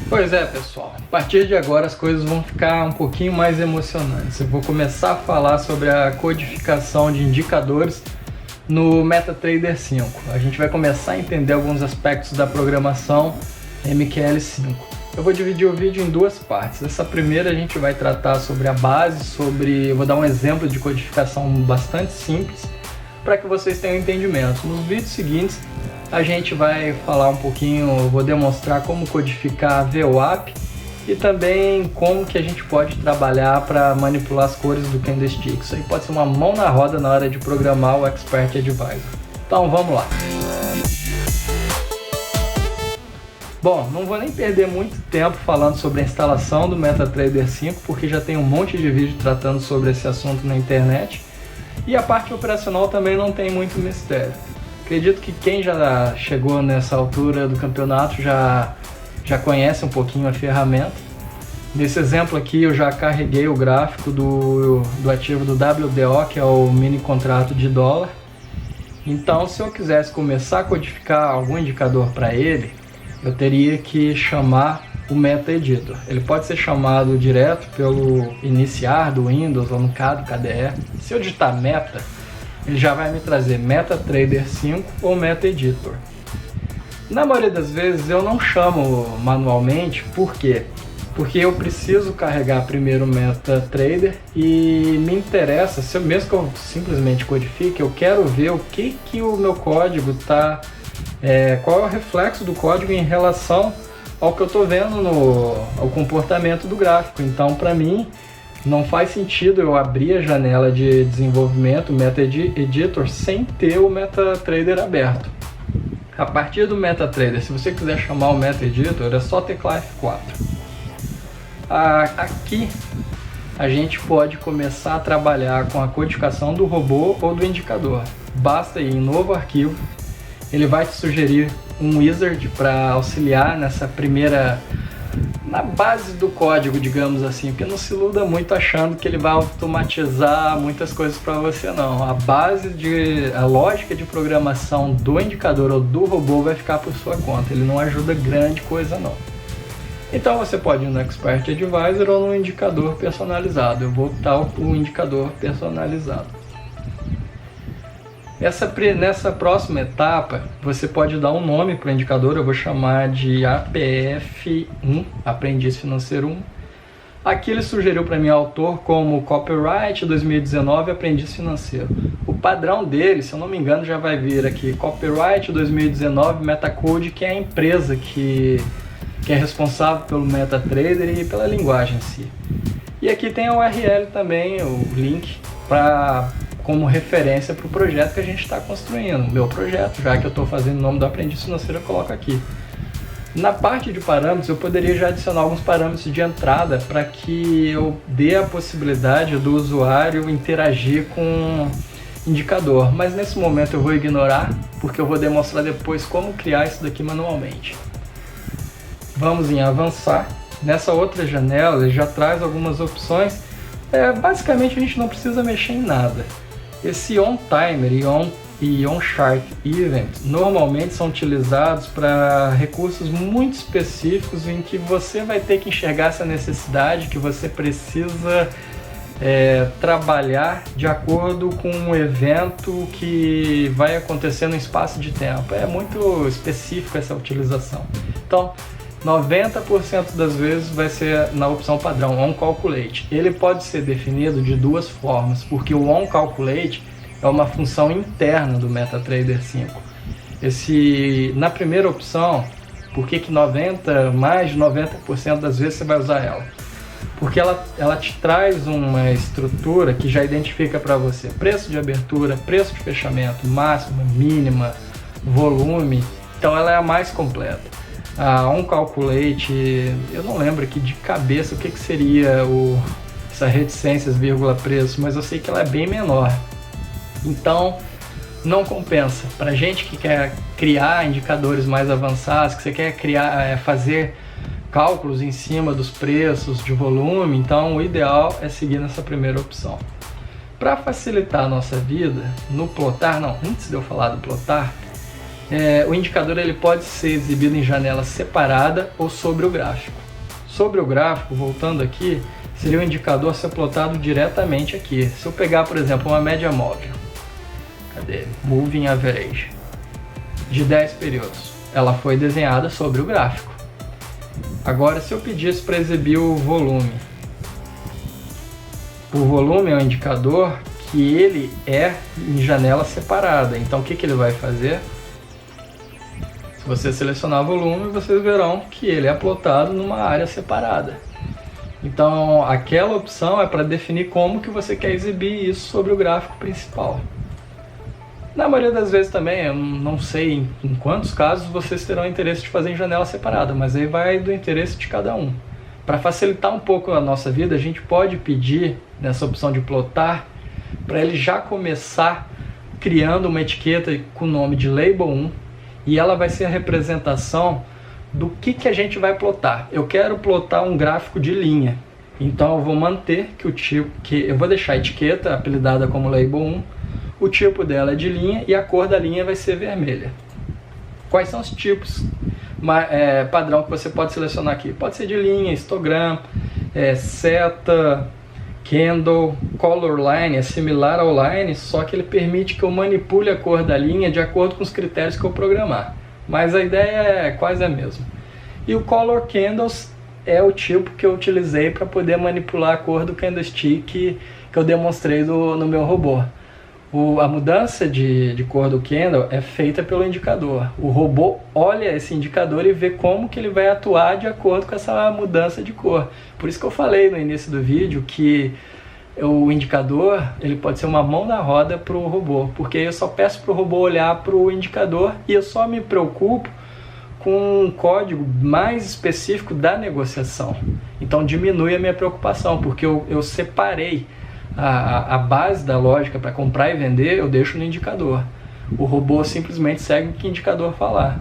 Pois é, pessoal, a partir de agora as coisas vão ficar um pouquinho mais emocionantes. Eu vou começar a falar sobre a codificação de indicadores no MetaTrader 5. A gente vai começar a entender alguns aspectos da programação MQL5. Eu vou dividir o vídeo em duas partes. Essa primeira a gente vai tratar sobre a base, eu vou dar um exemplo de codificação bastante simples para que vocês tenham entendimento. Nos vídeos seguintes a gente vai falar um pouquinho, eu vou demonstrar como codificar a VWAP e também como que a gente pode trabalhar para manipular as cores do candlestick. Isso aí pode ser uma mão na roda na hora de programar o Expert Advisor. Então vamos lá. Bom, não vou nem perder muito tempo falando sobre a instalação do MetaTrader 5, porque já tem um monte de vídeo tratando sobre esse assunto na internet. E a parte operacional também não tem muito mistério. Acredito que quem já chegou nessa altura do campeonato já conhece um pouquinho a ferramenta. Nesse exemplo aqui eu já carreguei o gráfico do ativo do WDO, que é o mini contrato de dólar. Então, se eu quisesse começar a codificar algum indicador para ele, eu teria que chamar o MetaEditor. Ele pode ser chamado direto pelo iniciar do Windows ou no caso do KDE. Se eu digitar Meta, ele já vai me trazer MetaTrader 5 ou MetaEditor. Na maioria das vezes eu não chamo manualmente, por quê? Porque eu preciso carregar primeiro o MetaTrader e me interessa, mesmo que eu simplesmente codifique, eu quero ver o que o meu código está, qual é o reflexo do código em relação ao que eu estou vendo ao comportamento do gráfico. Então, para mim, não faz sentido eu abrir a janela de desenvolvimento, o MetaEditor, sem ter o MetaTrader aberto. A partir do MetaTrader, se você quiser chamar o MetaEditor, é só teclar F4. Aqui a gente pode começar a trabalhar com a codificação do robô ou do indicador. Basta ir em novo arquivo, ele vai te sugerir um wizard para auxiliar nessa primeira, na base do código, digamos assim, porque não se iluda muito achando que ele vai automatizar muitas coisas para você, não. A lógica de programação do indicador ou do robô vai ficar por sua conta, ele não ajuda grande coisa, não. Então você pode ir no Expert Advisor ou no indicador personalizado. Eu vou botar o indicador personalizado. Nessa próxima etapa, você pode dar um nome para o indicador. Eu vou chamar de APF1, Aprendiz Financeiro 1. Aqui ele sugeriu para mim autor como Copyright 2019 Aprendiz Financeiro. O padrão dele, se eu não me engano, já vai vir aqui Copyright 2019 Metacode, que é a empresa que é responsável pelo MetaTrader e pela linguagem em si. E aqui tem a URL também, o link como referência para o projeto que a gente está construindo, meu projeto, já que eu estou fazendo o nome do aprendiz financeiro, eu coloco aqui. Na parte de parâmetros, eu poderia já adicionar alguns parâmetros de entrada para que eu dê a possibilidade do usuário interagir com o indicador, mas nesse momento eu vou ignorar, porque eu vou demonstrar depois como criar isso daqui manualmente. Vamos em avançar. Nessa outra janela ele já traz algumas opções. Basicamente a gente não precisa mexer em nada. Esse OnTimer e OnChart Event normalmente são utilizados para recursos muito específicos em que você vai ter que enxergar essa necessidade que você precisa trabalhar de acordo com um evento que vai acontecer no espaço de tempo. É muito específico essa utilização. Então, 90% das vezes vai ser na opção padrão OnCalculate. Ele pode ser definido de duas formas, porque o OnCalculate é uma função interna do MetaTrader 5. Na primeira opção, por que mais de 90% das vezes você vai usar ela? Porque ela te traz uma estrutura que já identifica para você preço de abertura, preço de fechamento, máxima, mínima, volume. Então ela é a mais completa. A OnCalculate, eu não lembro aqui de cabeça o que seria essa reticências, vírgula, preço, mas eu sei que ela é bem menor. Então, não compensa. Para gente que quer criar indicadores mais avançados, que você quer fazer cálculos em cima dos preços, de volume, então o ideal é seguir nessa primeira opção. Para facilitar a nossa vida, no plotar, antes de eu falar do plotar, O indicador ele pode ser exibido em janela separada ou sobre o gráfico. Sobre o gráfico, voltando aqui, seria o indicador ser plotado diretamente aqui. Se eu pegar, por exemplo, uma média móvel, cadê? Moving Average, de 10 períodos, ela foi desenhada sobre o gráfico. Agora, se eu pedisse para exibir o volume é um indicador que ele é em janela separada. Então, o que ele vai fazer? Se você selecionar volume, vocês verão que ele é plotado numa área separada. Então, aquela opção é para definir como que você quer exibir isso sobre o gráfico principal. Na maioria das vezes também, eu não sei em quantos casos vocês terão interesse de fazer em janela separada, mas aí vai do interesse de cada um. Para facilitar um pouco a nossa vida, a gente pode pedir, nessa opção de plotar, para ele já começar criando uma etiqueta com o nome de Label 1, e ela vai ser a representação do que a gente vai plotar. Eu quero plotar um gráfico de linha, então eu vou manter que o tipo, eu vou deixar a etiqueta apelidada como Label 1, o tipo dela é de linha e a cor da linha vai ser vermelha. Quais são os tipos padrão que você pode selecionar aqui? Pode ser de linha, histogram, seta, candle, color line, é similar ao line, só que ele permite que eu manipule a cor da linha de acordo com os critérios que eu programar. Mas a ideia é quase a mesma. E o color candles é o tipo que eu utilizei para poder manipular a cor do candlestick que eu demonstrei no meu robô. A mudança de cor do candle é feita pelo indicador. O robô olha esse indicador e vê como que ele vai atuar de acordo com essa mudança de cor. Por isso que eu falei no início do vídeo que o indicador ele pode ser uma mão na roda para o robô, porque eu só peço para o robô olhar para o indicador e eu só me preocupo com um código mais específico da negociação. Então diminui a minha preocupação, porque eu separei a base da lógica para comprar e vender, eu deixo no indicador. O robô simplesmente segue o que o indicador falar.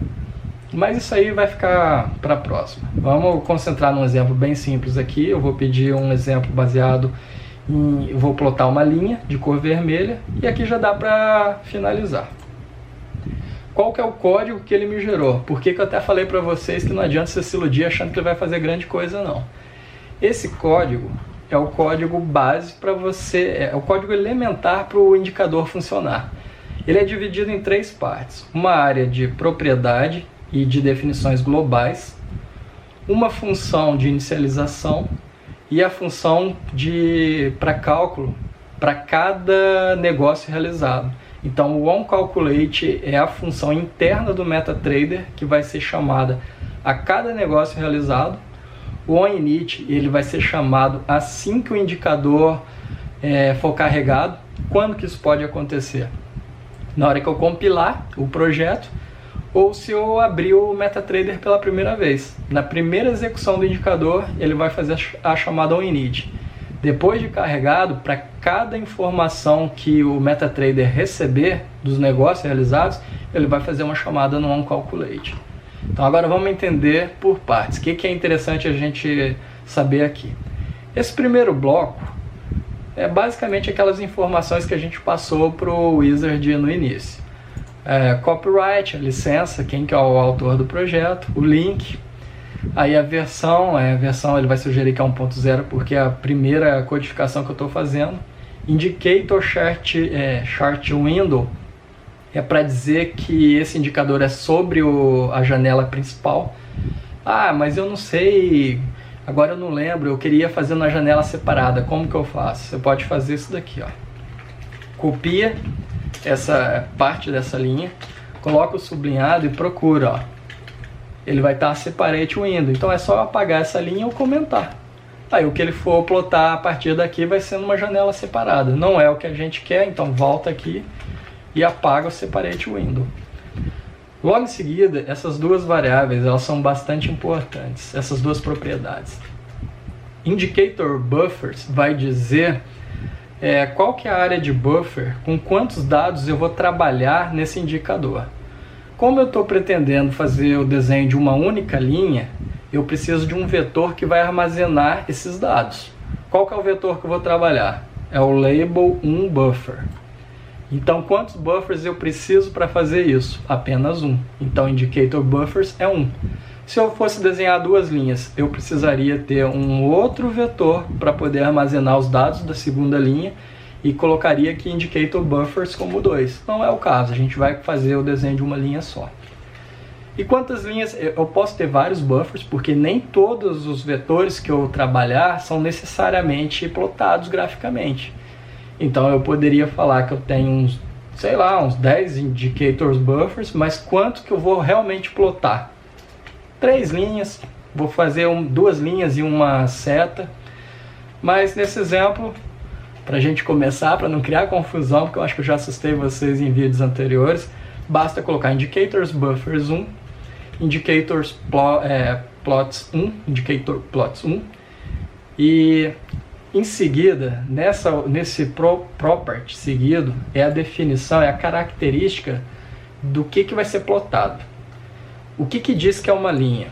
Mas isso aí vai ficar para a próxima. Vamos concentrar num exemplo bem simples aqui. Eu vou pedir um exemplo baseado em... Eu vou plotar uma linha de cor vermelha e aqui já dá para finalizar. Qual que é o código que ele me gerou? Por que eu até falei para vocês que não adianta você se iludir achando que ele vai fazer grande coisa, não. Esse código é o código base para você, é o código elementar para o indicador funcionar. Ele é dividido em 3 partes. Uma área de propriedade e de definições globais, uma função de inicialização e a função para cálculo para cada negócio realizado. Então o onCalculate é a função interna do MetaTrader que vai ser chamada a cada negócio realizado. O onInit ele vai ser chamado assim que o indicador for carregado. Quando que isso pode acontecer? Na hora que eu compilar o projeto ou se eu abrir o MetaTrader pela primeira vez. Na primeira execução do indicador, ele vai fazer a chamada onInit. Depois de carregado, para cada informação que o MetaTrader receber dos negócios realizados, ele vai fazer uma chamada no onCalculate. Então agora vamos entender por partes. O que é interessante a gente saber aqui? Esse primeiro bloco é basicamente aquelas informações que a gente passou para o Wizard no início. Copyright, a licença, quem que é o autor do projeto, o link, aí a versão ele vai sugerir que é 1.0 porque é a primeira codificação que eu estou fazendo. Indicator chart window é para dizer que esse indicador é sobre a janela principal. Ah, mas eu não sei, agora eu não lembro, eu queria fazer na janela separada, como que eu faço? Você pode fazer isso daqui, ó. Copia essa parte dessa linha, coloca o sublinhado e procura, ó. Ele vai estar separate window, então é só apagar essa linha ou comentar. Aí o que ele for plotar a partir daqui vai ser numa janela separada. Não é o que a gente quer, então volta aqui e apaga o separate window. Logo em seguida, essas duas variáveis elas são bastante importantes, essas duas propriedades. Indicator buffers vai dizer qual que é a área de buffer, com quantos dados eu vou trabalhar nesse indicador. Como eu estou pretendendo fazer o desenho de uma única linha, eu preciso de um vetor que vai armazenar esses dados. Qual que é o vetor que eu vou trabalhar? É o label 1 buffer. Então, quantos buffers eu preciso para fazer isso? Apenas um. Então, indicator buffers é 1. Se eu fosse desenhar duas linhas, eu precisaria ter um outro vetor para poder armazenar os dados da segunda linha e colocaria aqui indicator buffers como 2. Não é o caso, a gente vai fazer o desenho de uma linha só. E quantas linhas? Eu posso ter vários buffers, porque nem todos os vetores que eu trabalhar são necessariamente plotados graficamente. Então eu poderia falar que eu tenho uns, sei lá, uns 10 indicators buffers, mas quanto que eu vou realmente plotar? 3 linhas, vou fazer 2 linhas e uma seta, mas nesse exemplo, para a gente começar, para não criar confusão, porque eu acho que eu já assustei vocês em vídeos anteriores, basta colocar indicators buffers 1, indicators plots 1, indicator plots 1, e em seguida, nesse property seguido, é a definição, é a característica do que vai ser plotado. O que diz que é uma linha?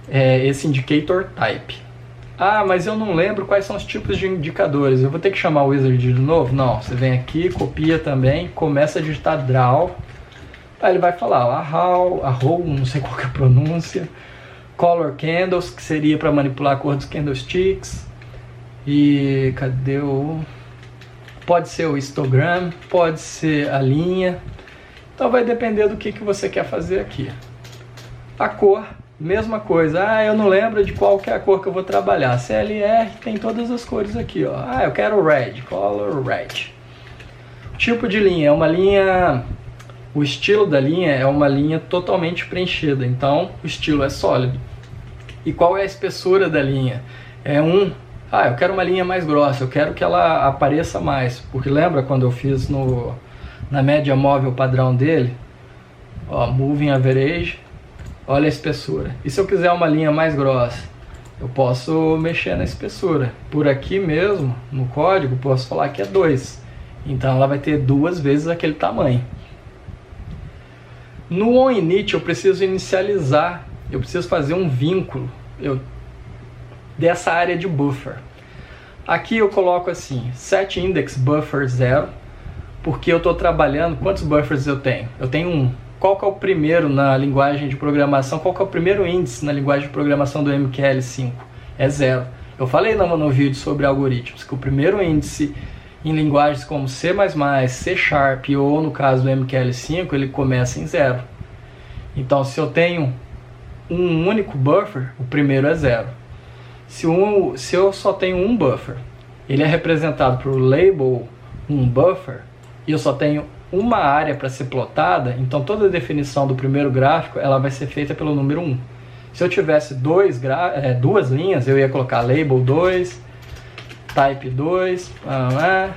É esse indicator type. Ah, mas eu não lembro quais são os tipos de indicadores. Eu vou ter que chamar o wizard de novo? Não, você vem aqui, copia também, começa a digitar draw. Aí ele vai falar, ó, arrow, não sei qual que é a pronúncia, color candles, que seria para manipular a cor dos candlesticks. E cadê o... Pode ser o histogram, pode ser a linha. Então vai depender do que você quer fazer aqui. A cor, mesma coisa. Ah, eu não lembro de qual que é a cor que eu vou trabalhar. CLR tem todas as cores aqui, ó. Ah, eu quero red, color red. Tipo de linha, é uma linha... O estilo da linha é uma linha totalmente preenchida, então o estilo é sólido. E qual é a espessura da linha? Ah, eu quero uma linha mais grossa, eu quero que ela apareça mais. Porque lembra quando eu fiz na média móvel padrão dele? Ó, moving average, olha a espessura. E se eu quiser uma linha mais grossa? Eu posso mexer na espessura. Por aqui mesmo, no código, posso falar que é 2. Então ela vai ter 2 vezes aquele tamanho. No onInit eu preciso inicializar, eu preciso fazer um vínculo dessa área de buffer. Aqui eu coloco assim, setIndexBuffer 0, porque eu estou trabalhando, quantos buffers eu tenho? Eu tenho 1. Qual que é o primeiro na linguagem de programação? Qual que é o primeiro índice na linguagem de programação do MQL5? É 0. Eu falei no vídeo sobre algoritmos, que o primeiro índice em linguagens como C++, C Sharp ou no caso do MQL5, ele começa em 0. Então se eu tenho um único buffer, o primeiro é 0. Se eu só tenho um buffer, ele é representado por label um buffer, e eu só tenho uma área para ser plotada, então toda a definição do primeiro gráfico ela vai ser feita pelo número 1. Se eu tivesse duas linhas, eu ia colocar label 2, type 2,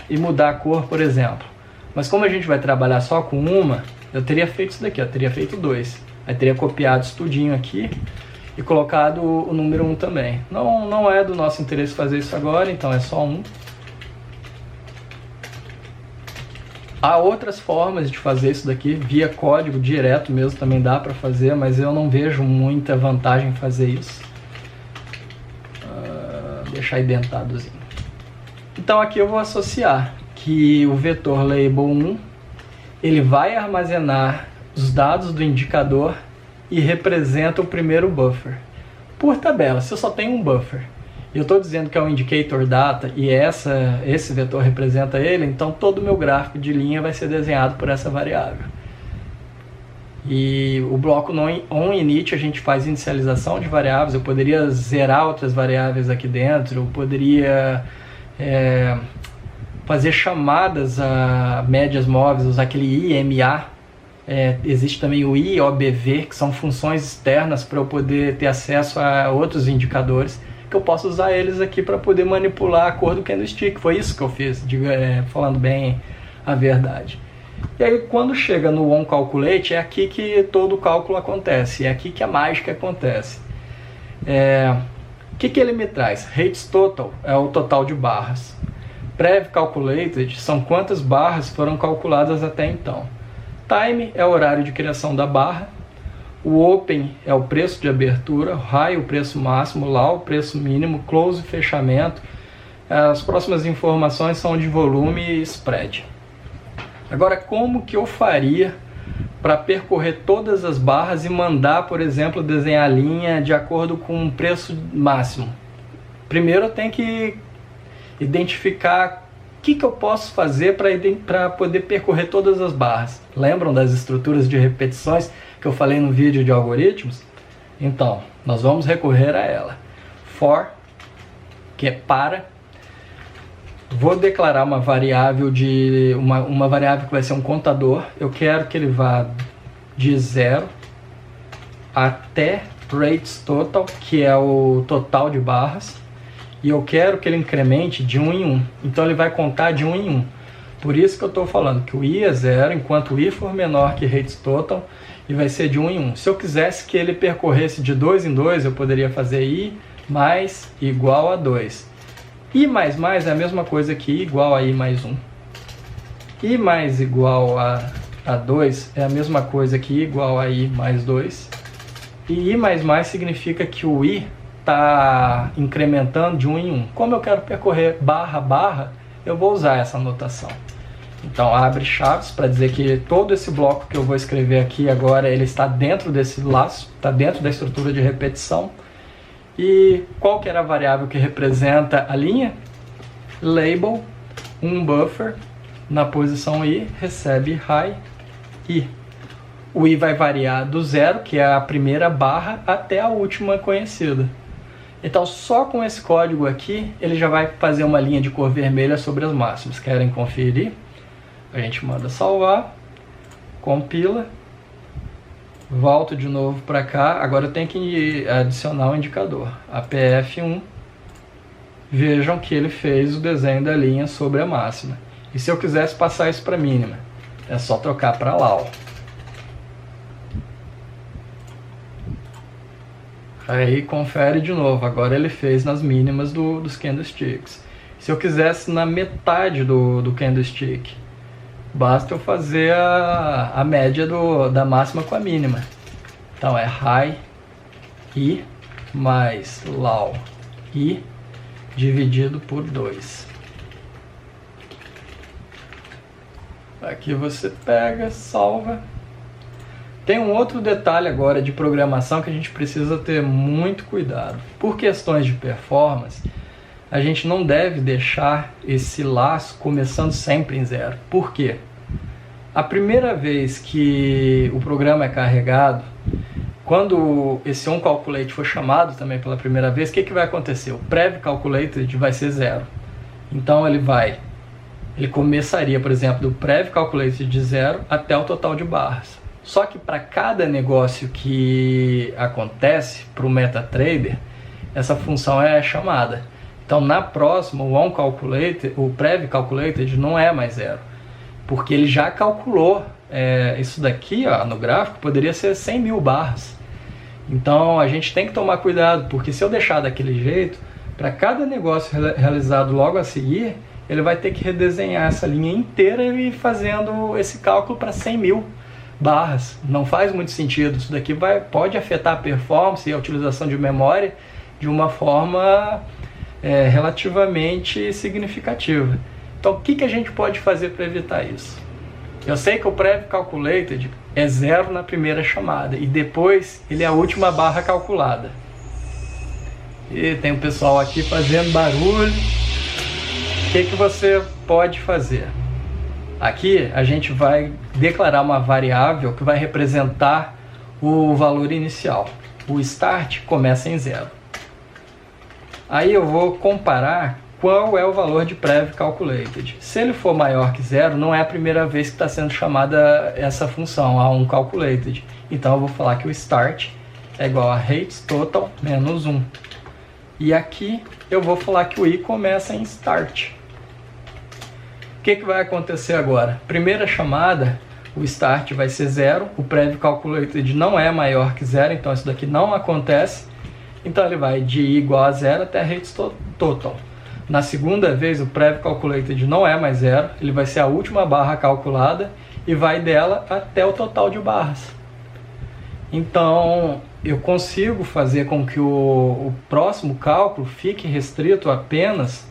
e mudar a cor, por exemplo. Mas como a gente vai trabalhar só com uma, eu teria feito isso daqui, eu teria feito 2. Aí teria copiado isso tudinho aqui e colocado o número 1 também. Não é do nosso interesse fazer isso agora, então é só 1. Há outras formas de fazer isso daqui, via código direto mesmo também dá para fazer, mas eu não vejo muita vantagem em fazer isso. Deixar indentadozinho. Então aqui eu vou associar que o vetor label 1 ele vai armazenar os dados do indicador e representa o primeiro buffer. Por tabela, se eu só tenho um buffer e eu estou dizendo que é um indicator data e esse vetor representa ele, então todo o meu gráfico de linha vai ser desenhado por essa variável. E o bloco onInit a gente faz inicialização de variáveis, eu poderia zerar outras variáveis aqui dentro, eu poderia fazer chamadas a médias móveis, usar aquele IMA, existe também o IOBV, que são funções externas para eu poder ter acesso a outros indicadores, que eu posso usar eles aqui para poder manipular a cor do candlestick. Foi isso que eu fiz, falando bem a verdade. E aí quando chega no onCalculate, é aqui que todo o cálculo acontece, é aqui que a mágica acontece. O que ele me traz? Rates total é o total de barras. Prev calculated são quantas barras foram calculadas até então. Time é o horário de criação da barra. O open é o preço de abertura, high o preço máximo, low o preço mínimo, close o fechamento. As próximas informações são de volume e spread. Agora, como que eu faria para percorrer todas as barras e mandar, por exemplo, desenhar a linha de acordo com o preço máximo? Primeiro eu tenho que identificar o que eu posso fazer para poder percorrer todas as barras. Lembram das estruturas de repetições que eu falei no vídeo de algoritmos? Então, nós vamos recorrer a ela. For, que é para. Vou declarar uma variável uma variável que vai ser um contador. Eu quero que ele vá de 0 até rates total, que é o total de barras. E eu quero que ele incremente de 1 em 1. Então ele vai contar de 1 em 1. Por isso que eu estou falando que o i é 0, enquanto o i for menor que rates total, e vai ser de 1 em 1. Se eu quisesse que ele percorresse de 2 em 2, eu poderia fazer i mais igual a 2. I mais mais é a mesma coisa que I igual a I mais 1. I mais igual a 2 é a mesma coisa que I igual a I mais 2. E I mais mais significa que o I está incrementando de 1 em 1. Como eu quero percorrer barra barra, eu vou usar essa notação. Então abre chaves para dizer que todo esse bloco que eu vou escrever aqui agora, ele está dentro desse laço, está dentro da estrutura de repetição. E qual que era a variável que representa a linha? Label, um buffer, na posição i, recebe high i. O i vai variar do 0, que é a primeira barra, até a última conhecida. Então só com esse código aqui, ele já vai fazer uma linha de cor vermelha sobre as máximas. Querem conferir? A gente manda salvar, compila. Volto de novo para cá, agora eu tenho que adicionar um indicador, APF1. Vejam que ele fez o desenho da linha sobre a máxima. E se eu quisesse passar isso para a mínima, é só trocar para LAW. Aí confere de novo, agora ele fez nas mínimas dos candlesticks. Se eu quisesse na metade do candlestick, basta eu fazer a média da máxima com a mínima. Então é high I mais low I dividido por 2. Aqui você pega, salva. Tem um outro detalhe agora de programação que a gente precisa ter muito cuidado. Por questões de performance, a gente não deve deixar esse laço começando sempre em 0. Por quê? A primeira vez que o programa é carregado, quando esse onCalculate for chamado também pela primeira vez, o que vai acontecer? O prev-calculated vai ser 0. Então ele começaria, por exemplo, do prev-calculated de 0 até o total de barras. Só que para cada negócio que acontece para o MetaTrader, essa função é chamada. Então na próxima, o prev-calculated não é mais 0, porque ele já calculou. Isso daqui, ó, no gráfico poderia ser 100 mil barras. Então a gente tem que tomar cuidado, porque se eu deixar daquele jeito, para cada negócio realizado logo a seguir, ele vai ter que redesenhar essa linha inteira e ir fazendo esse cálculo para 100 mil barras. Não faz muito sentido. Isso daqui pode afetar a performance e a utilização de memória de uma forma relativamente significativa. Então o que a gente pode fazer para evitar isso? Eu sei que o prev-calculated é 0 na primeira chamada e depois ele é a última barra calculada. E tem o pessoal aqui fazendo barulho. O que você pode fazer? Aqui a gente vai declarar uma variável que vai representar o valor inicial. O start começa em 0. Aí eu vou comparar qual é o valor de prev-calculated. Se ele for maior que 0, não é a primeira vez que está sendo chamada essa função, a onCalculated. Então eu vou falar que o start é igual a rates total menos 1. E aqui eu vou falar que o i começa em start. O que vai acontecer agora? Primeira chamada, o start vai ser 0, o prev-calculated não é maior que 0, então isso daqui não acontece. Então ele vai de i igual a 0 até rates total. Na segunda vez, o prev-calculated não é mais 0, ele vai ser a última barra calculada e vai dela até o total de barras. Então, eu consigo fazer com que o próximo cálculo fique restrito apenas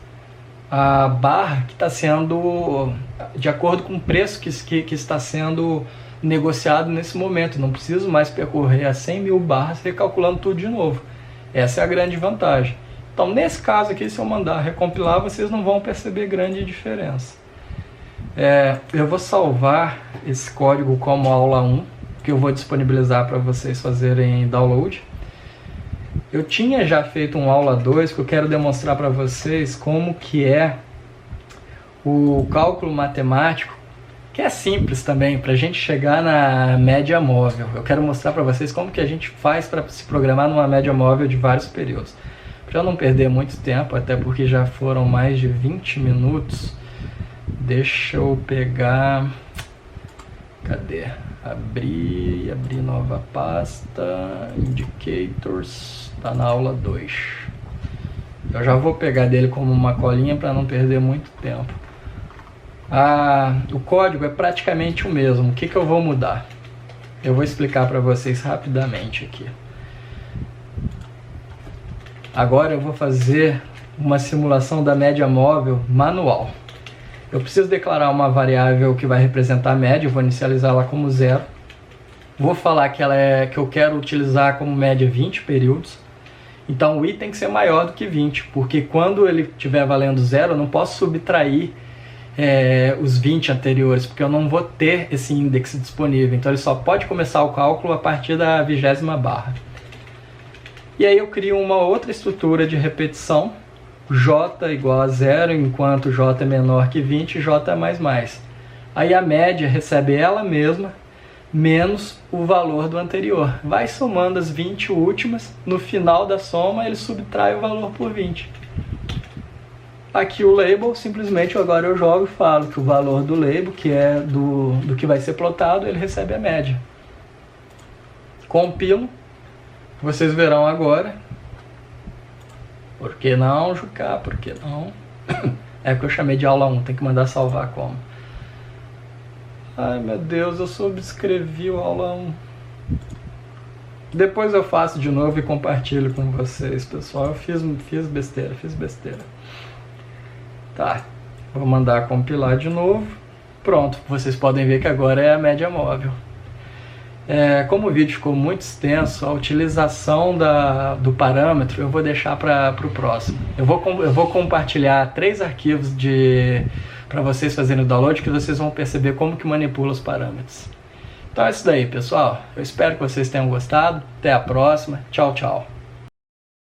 a barra que está sendo de acordo com o preço que está sendo negociado nesse momento. Não preciso mais percorrer as 100 mil barras recalculando tudo de novo. Essa é a grande vantagem. Então, nesse caso aqui, se eu mandar recompilar, vocês não vão perceber grande diferença. Eu vou salvar esse código como aula 1, que eu vou disponibilizar para vocês fazerem download. Eu tinha já feito um aula 2 que eu quero demonstrar para vocês como que é o cálculo matemático, que é simples também, para a gente chegar na média móvel. Eu quero mostrar para vocês como que a gente faz para se programar numa média móvel de vários períodos. Para não perder muito tempo, até porque já foram mais de 20 minutos, deixa eu pegar... Cadê? Abrir nova pasta, Indicators, está na aula 2. Eu já vou pegar dele como uma colinha para não perder muito tempo. O código é praticamente o mesmo. O que eu vou mudar? Eu vou explicar para vocês rapidamente aqui. Agora eu vou fazer uma simulação da média móvel manual. Eu preciso declarar uma variável que vai representar a média, eu vou inicializá-la como 0. Vou falar que eu quero utilizar como média 20 períodos. Então o i tem que ser maior do que 20, porque quando ele estiver valendo 0, eu não posso subtrair os 20 anteriores, porque eu não vou ter esse índice disponível. Então ele só pode começar o cálculo a partir da 20ª barra. E aí eu crio uma outra estrutura de repetição, j igual a 0, enquanto j é menor que 20, j é mais. Aí a média recebe ela mesma, menos o valor do anterior. Vai somando as 20 últimas, no final da soma ele subtrai o valor por 20. Aqui o label, simplesmente agora eu jogo e falo que o valor do label, que é do que vai ser plotado, ele recebe a média. Compilo, vocês verão agora. Por que não, Jucá? Por que não? É que eu chamei de aula 1, tem que mandar salvar como. Ai meu Deus, eu subscrevi o aula 1. Depois eu faço de novo e compartilho com vocês, pessoal. Eu fiz besteira. Tá, vou mandar compilar de novo. Pronto, vocês podem ver que agora é a média móvel. Como o vídeo ficou muito extenso, a utilização do parâmetro eu vou deixar para o próximo. Eu vou compartilhar 3 arquivos para vocês fazerem o download, que vocês vão perceber como que manipula os parâmetros. Então é isso daí, pessoal. Eu espero que vocês tenham gostado. Até a próxima. Tchau, tchau.